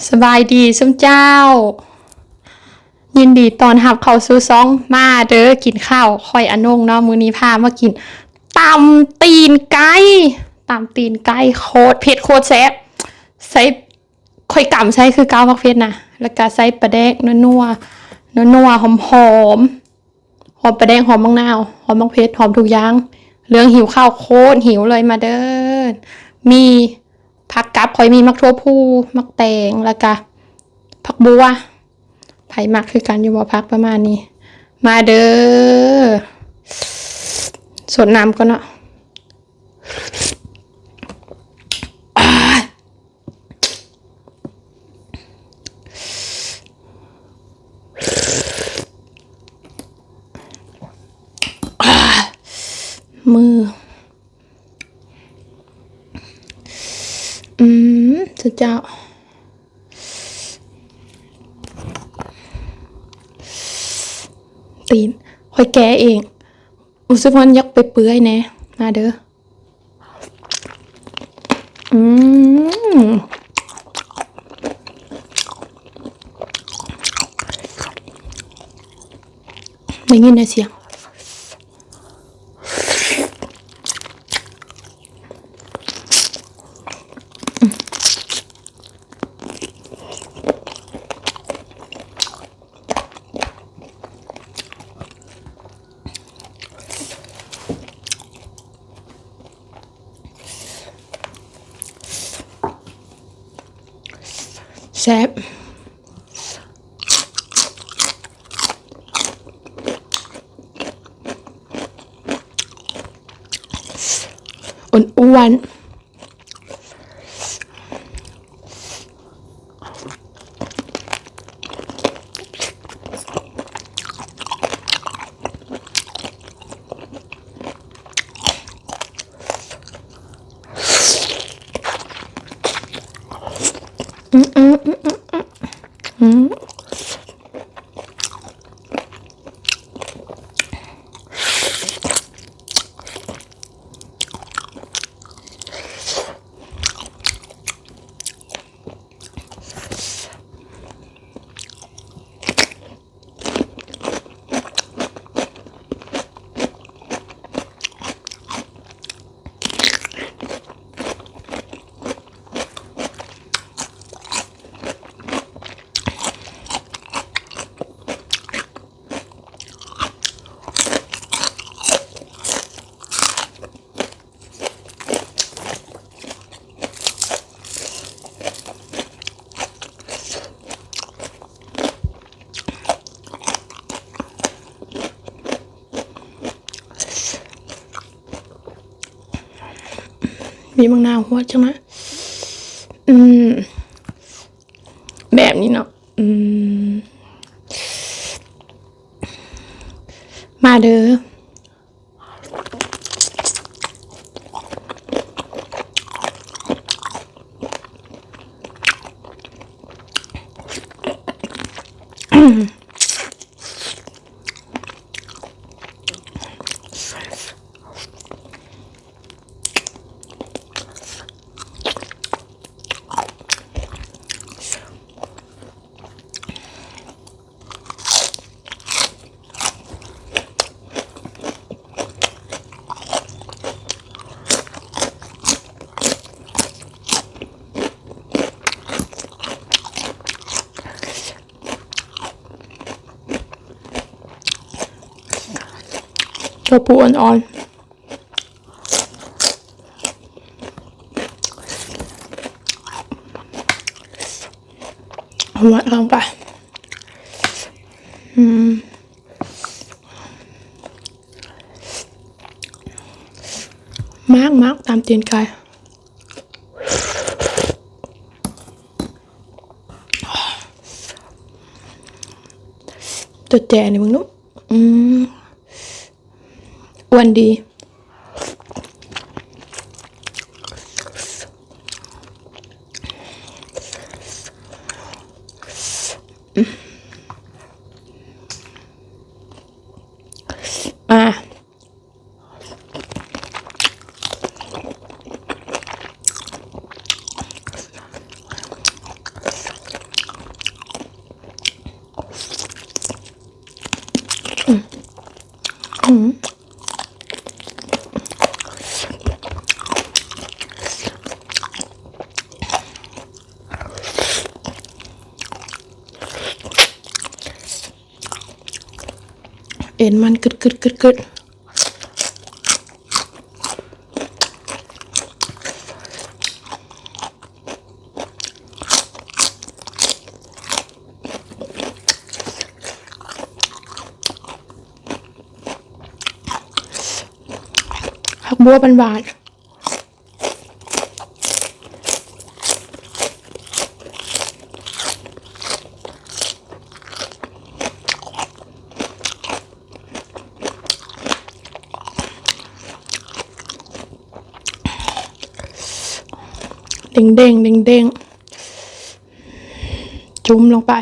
สบายดีซุมเจ้ายินดีตอนรับเข้าสู่ซองมาเด้อกินข้าวค่อยอนงเนาะมื้อนี้พามากินตำตีนไก่ตำตีนไก่โคตรเผ็ดโคตรแซ่บใส่ค่อยกำใส่คือเกามักเผ็ดนะแล้วก็ใส่ปลาแดกนัวๆนัวๆหอมหอมปลาแดกหอมมะนาวหอมมักเผ็ดหอมทุกอย่างเรื่องหิวข้าวโคตรหิวเลยมาเด้อมีผักกับข่อยมีมักทั่วพูมักแตงแล้วก็ผักบัวไผมักคือกันอยู่บ่พักประมาณนี้มาเด้อสดน้ำก่อนเนาะมือสุดเจ้าตีนค่อยแกะเองรู้สึกว่ายักไปเปื่อยแน่มาเด้อได้ยินเสียงแซ่บอ้วนมีมะนาวหัวจังนะแบบนี้เนาะมาเด้อตัวปูอ่อนๆหัวลงไปมากตามตีนไก่ตัวแจนี่มึงนุ๊กอ้วนดี เอ็นมันกึดผักบัวบานๆเด้งจุ่มลงไป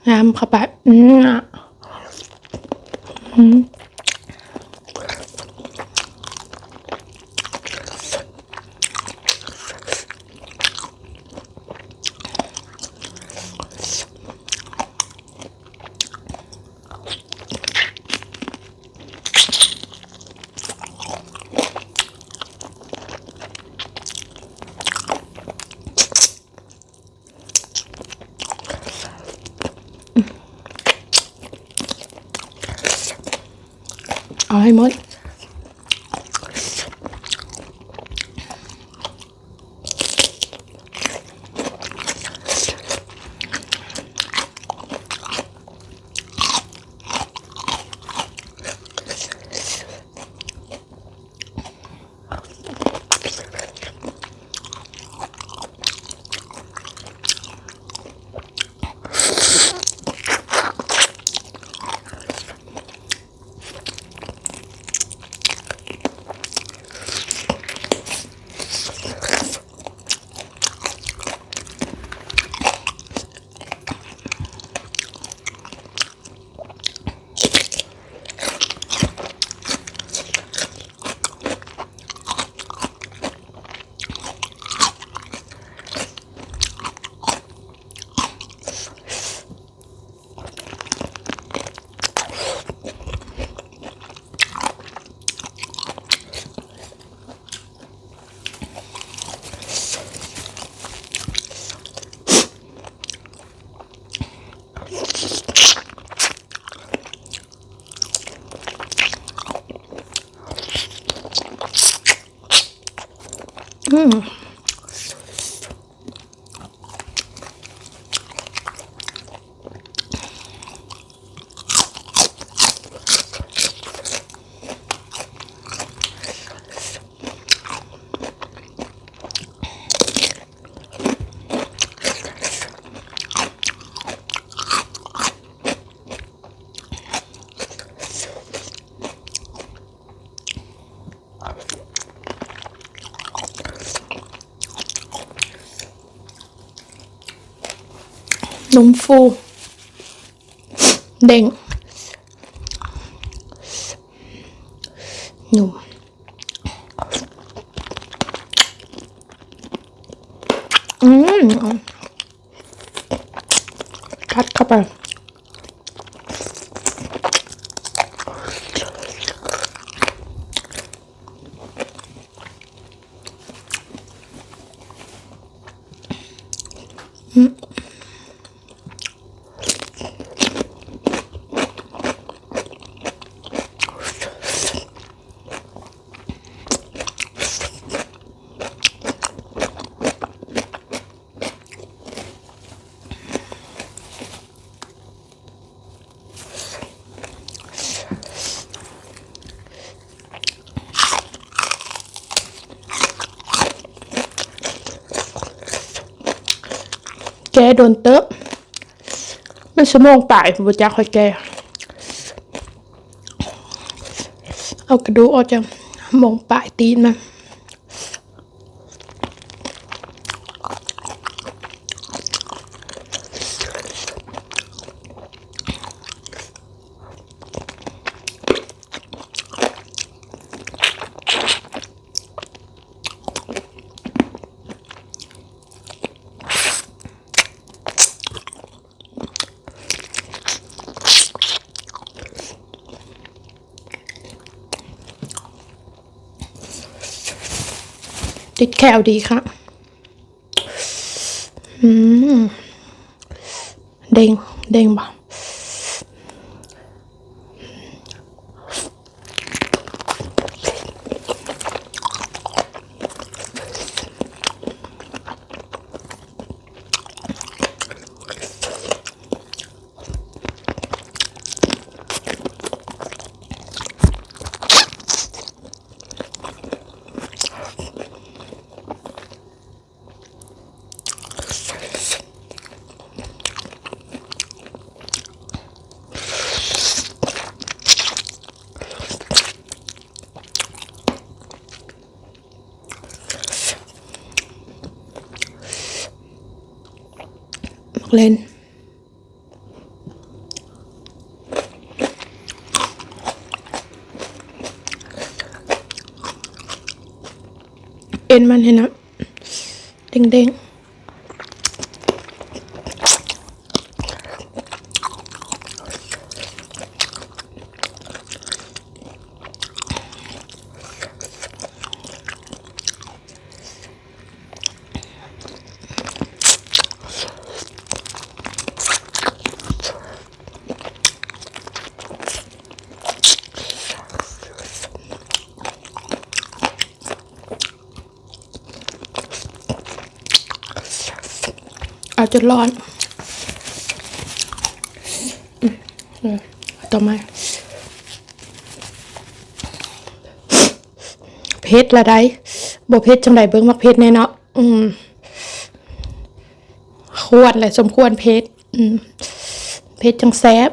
น้ำเข้าไปเอาให้หมดนมฟูเด้งนุ่มกัดเข้าไปแกโดนเติบไม่ชั่วโมงป่ายบ่จักค่อยแกเอากระดูกออกจากมองป่ายตีนมาติดแคลดีค่ะเด้งบ่ เล่นเอ็นมันเห็นนะเด้งๆเอาจนร้อนต่อมาเผ็ดละได้บ่เผ็ดจังได๋เบิ่งมักเผ็ดแน่เนาะควรแหละสมควรเผ็ดเผ็ดจังแซ่บ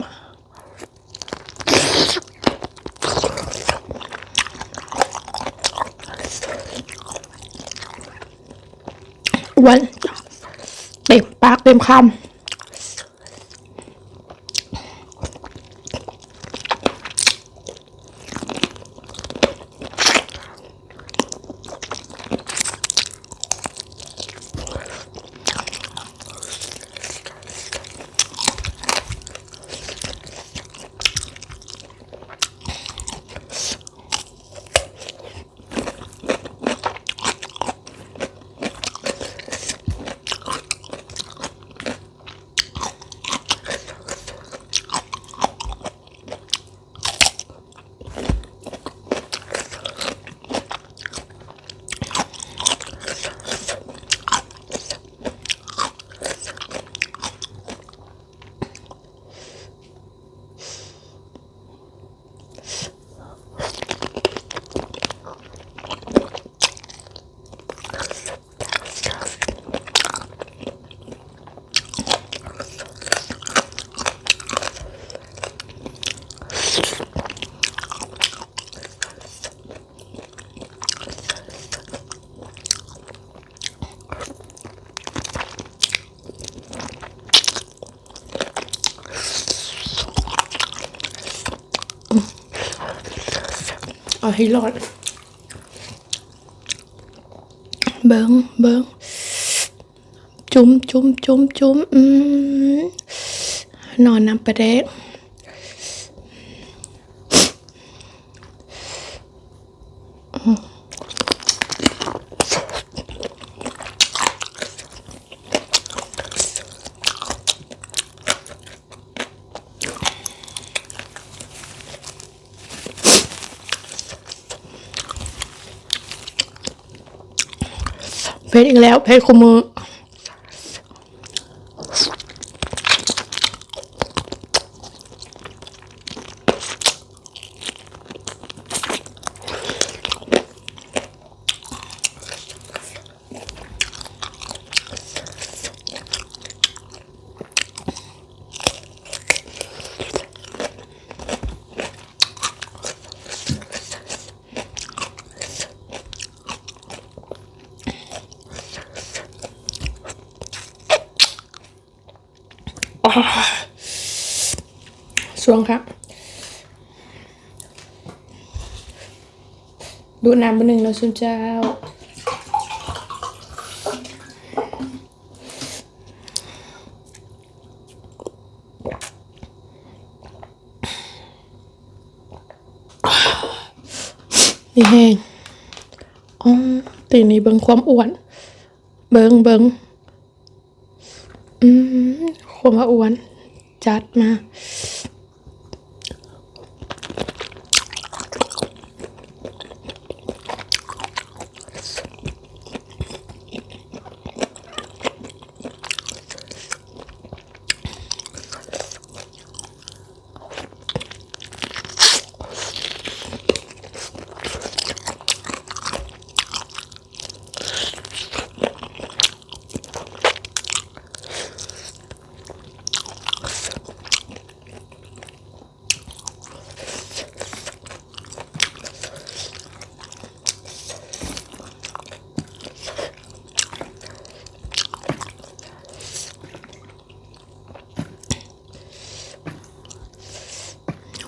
วันเต็มปากเต็มคำเอาให้รอดเบิ่งจุ้มนอนน้ำปลาแดกเผ็ดอีกแล้วเผ็ดคุมือสวงครับดูน้ำบนหนึ่งนะสุนเจ้านี่แห้งตีนี้เบิ่งความอ้วนเบิ่งความอ้วนจัดมา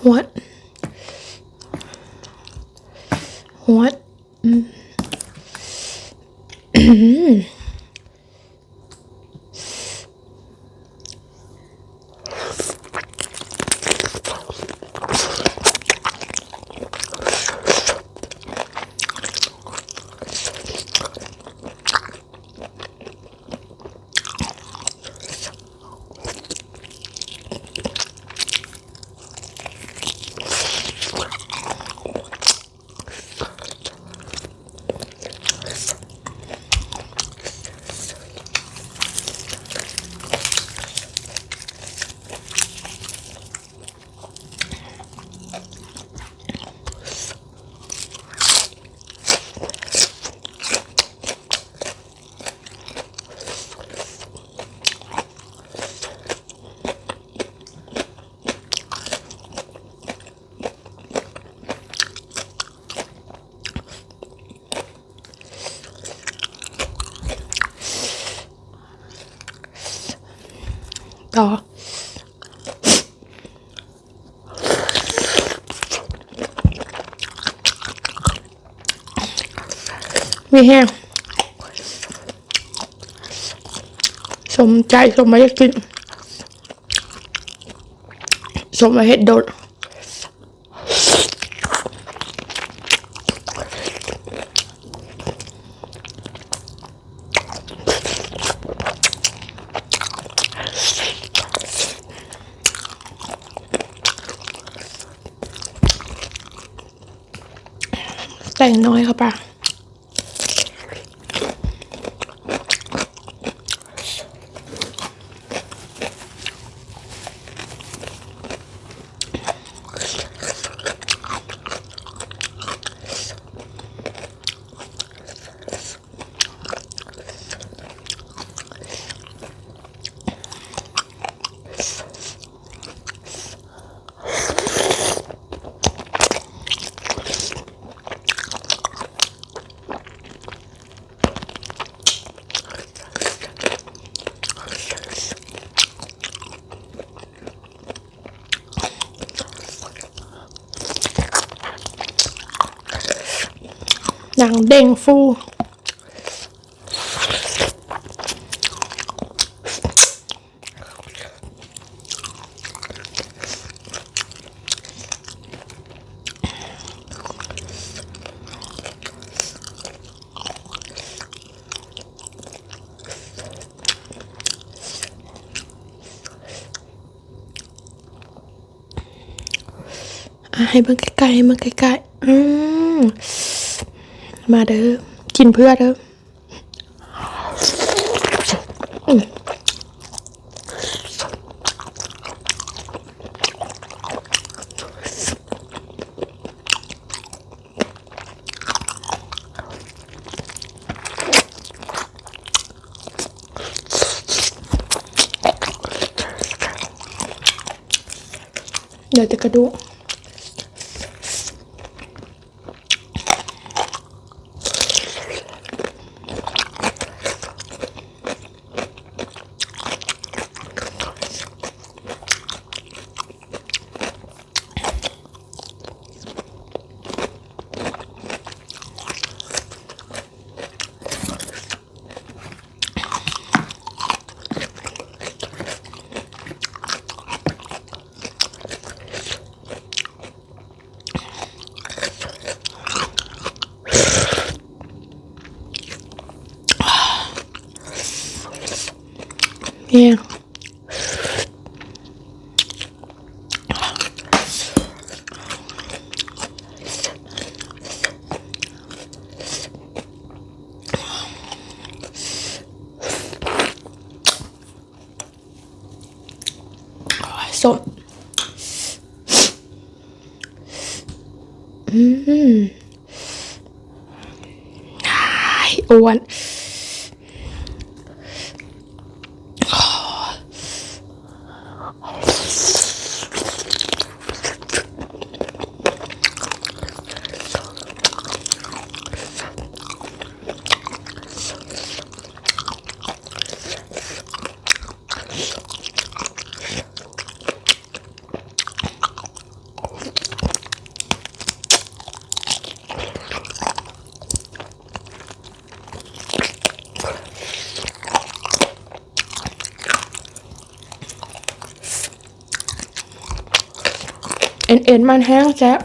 What?ต่อมีแห้งสมใจสมมาอยากกินสมมาเฮ็ดโดดแต่งน้อยครับป่ะหนังเด้งฟูให้เบิ่งใกล้ๆให้เบิ่งใกล้ๆมาเด้อกินเพื่อเด้อเดี๋ยวจะกระดูกเนี่ยส้มอ้วน เอ็นมันแห้งแจ๊บ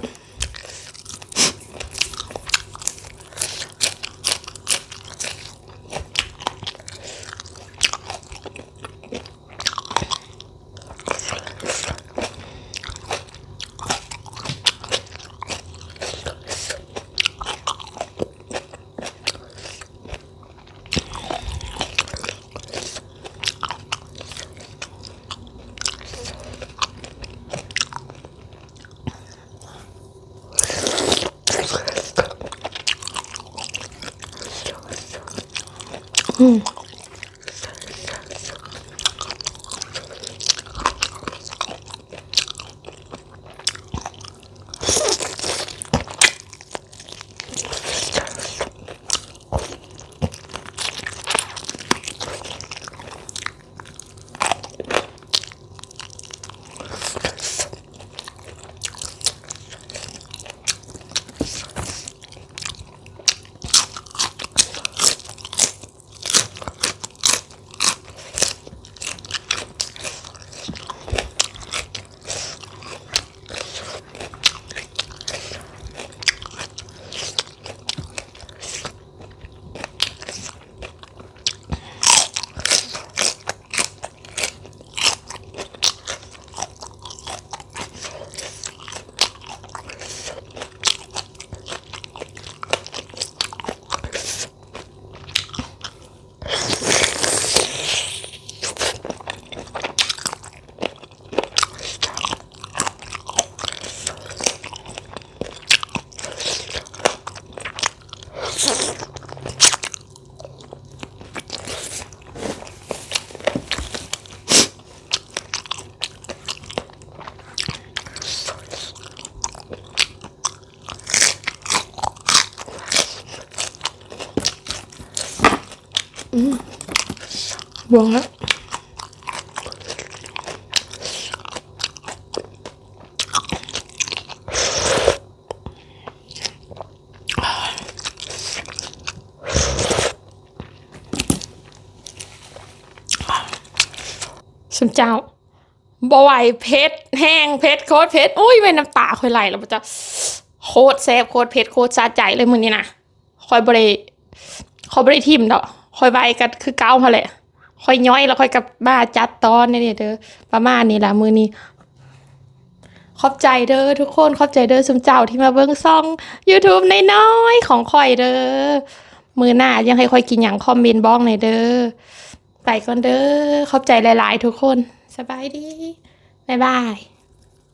บวงแล้วสมเจ้าบ่ไหวเผ็ดแห้งเผ็ดโคตรเผ็ดอุ้ยแม่น้ำตาค่อยไหลแล้วบ่จ้ะโคตรแซ่บโคตรเผ็ดโคตรสะใจเลยมื้อนี้นะค่อยบ่ได้ทิ่มดอกค่อยไว้กันคือเก่าหั่นแหละค่อยย้อยแล้วค่อยกลับบ้าจัดตอนนี่เด้อประมาณนี้ล่ะมื้อนี้ขอบใจเด้อทุกคนขอบใจเด้อสมเจ้าที่มาเบิ่งช่อง YouTube น้อยๆของข่อยเด้อมื้อหน้ายังให้ข่อยกินหยังคอมเมนต์บอกหน่อยเด้อไปก่อนเด้อขอบใจหลายๆทุกคนสบายดีบ๊ายบาย